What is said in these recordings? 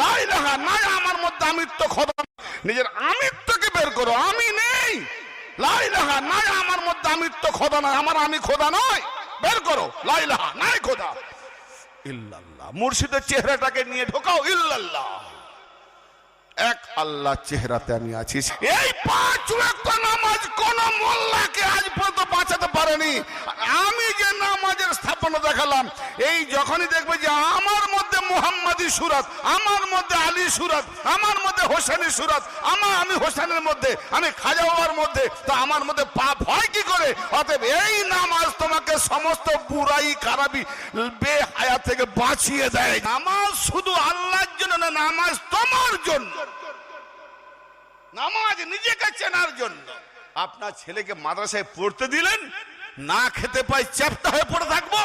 লা ইলাহা নাই আমার মধ্যে আমিত্ব খোদা, নিজের আমিত্বকে বের করো। আমি নেই, লা ইলাহা নাই আমার মধ্যে আমিত্ব খোদা নাই, আমার আমি খোদা নয়, বের করো। লা ইলাহা নাই খোদা ইল্লাল্লাহ। মুর্শিদের চেহারাটাকে নিয়ে ঢোকাও, ইল্লাল্লাহ এক আল্লাহ চেহারাতে আমি আছি। এই 5 ওয়াক্ত নামাজ কোন মোল্লাকে আজ পর্যন্ত বাঁচাতে পারেনি। আমি যে নামাজের স্থাপনা দেখালাম, এই যখনই দেখবে যে আমার মধ্যে মুহাম্মাদি সুরাত, আমার মধ্যে আলী সুরাত, আমার মধ্যে হোসেনি সুরাত, আমি হোসেনের মধ্যে, আমি খাজা বাবার মধ্যে, তো আমার মধ্যে পাপ হয় কি করে? অতএব এই নামাজ তোমাকে সমস্ত বুরাই খারাপি বেহায়া থেকে বাঁচিয়ে দেয়। নামাজ শুধু আল্লাহর জন্য না, নামাজ তোমার জন্য, নামাজ নিজেকে চেনার জন্য। আপনার ছেলেকে মাদ্রাসায় পড়তে দিলেন, না খেতে পাই চ্যাপ্টা হয়ে পড়ে থাকবো,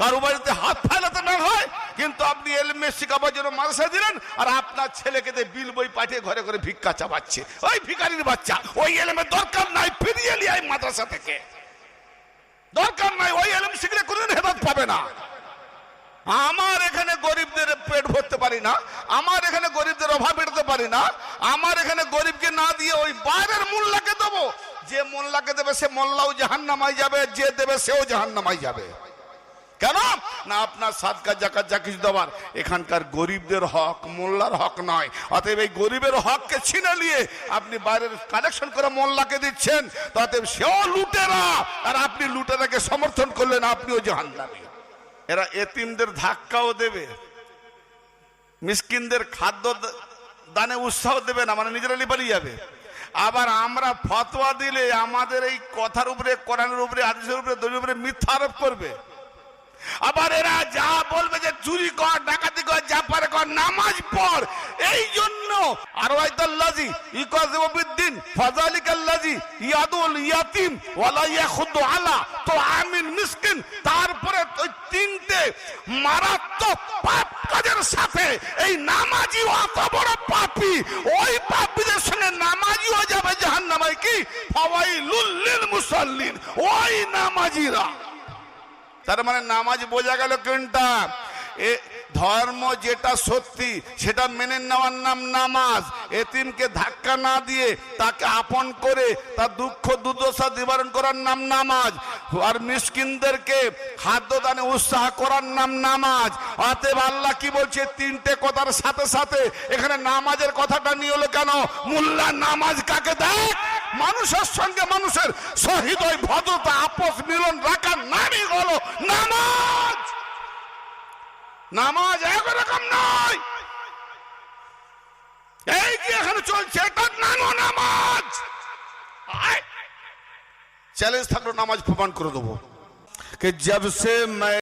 কারো বাড়িতে হাত ফেলাতে না হয়, কিন্তু আপনি এলমে শিখাবার জন্য মাদ্রাসায় দিলেন, আর আপনার ছেলেকে বিল বই পাঠিয়ে ঘরে ঘরে ভিক্ষা চাপাচ্ছে। ওই ভিখারির বাচ্চা, ওই এলমের দরকার নাই, ফিরিয়ে নিয়ে আয় মাদ্রাসা থেকে, দরকার নাই। ওই এলম শিখলে কোনদিন হেদায়েত পাবে না। আমার এখানে গরিবদের পেট ভরতে পারি না, আমার এখানে গরিবদের অভাব মেটাতে পারি না, আমার এখানে গরিবকে না দিয়ে ওই বাইরের মোল্লাকে দেবো। যে মোল্লাকে দেবে সে মোল্লাও জাহান্নামায় যাবে, যে দেবে সেও জাহান্নামায় যাবে। কেন না? আপনার সাদকা যাকাত যা কিছু দেওয়ার এখানকার গরিবদের হক, মোল্লার হক নয়। অতএব এই গরিবের হককে ছিনে নিয়ে আপনি বাইরের কালেকশন করে মোল্লাকে দিচ্ছেন, অতএব সেও লুটেরা, আর আপনি লুটেরাকে সমর্থন করলেন, আপনিও জাহান্নামী। এরা এতিমদের ধাক্কাও দেবে, মিসকিনদের খাদ্য দানে উৎসাহ দেবে না, মানে নিজেরা পালিয়ে যাবে। আবার আমরা ফতোয়া দিলে আমাদের এই কথার উপরে, কোরআনের উপরে, হাদিসের উপরে, দলিলের উপরে মিথ্যা আরোপ করবে। আবার এরা যা বলবে যে চুরি কর, ডাকাতি কর, যা পারে কর, নামাজ পড়। এই জন্য আর ওয়াইদাল্লাজি ইকাযিবুদ্দিন ফাযালিকাল্লাজি ইয়াদুল ইয়াতিম ওয়ালা ইয়াখুদু আলা তো আমিন মিসকিন। তারপরে ওই 3টে মারাত্মক পাপ কাজের সাথে এই নামাজি অত বড় পাপী, ওই পাপীদের সঙ্গে নামাজিও যাবে জাহান্নামে। কি ফাওয়াইলুল লিল মুসাল্লিন, ওই নামাজিরা। তার মানে নামাজ বোঝা গেল কোনটা? ধর্ম যেটা সত্যি সেটা মেনে নেওয়ার নাম নামাজ। এতিমকে ধাক্কা না দিয়ে তাকে আপন করে তার দুঃখ দুর্দশা নিবারণ করার নাম নামাজ, আর মিসকিনদেরকে খাদ্য দানে উৎসাহ করার নাম নামাজ। অতএব আল্লাহ কি বলছে? 3টে কথার সাথে সাথে এখানে নামাজের কথাটা নিয়ে হলো কেন? মোল্লা নামাজ কাকে দেয়? মানুষের সঙ্গে মানুষের সহৃদয় ভদ্রতা, আপোষ মিলন রাখার নামই হলো নামাজ। নামাজ একরকম নয়, এই যে এখানে চলছে এটার নামও নামাজ। চ্যালেঞ্জ থাকলো, নামাজ প্রমাণ করে দেবো। कि जब से मैं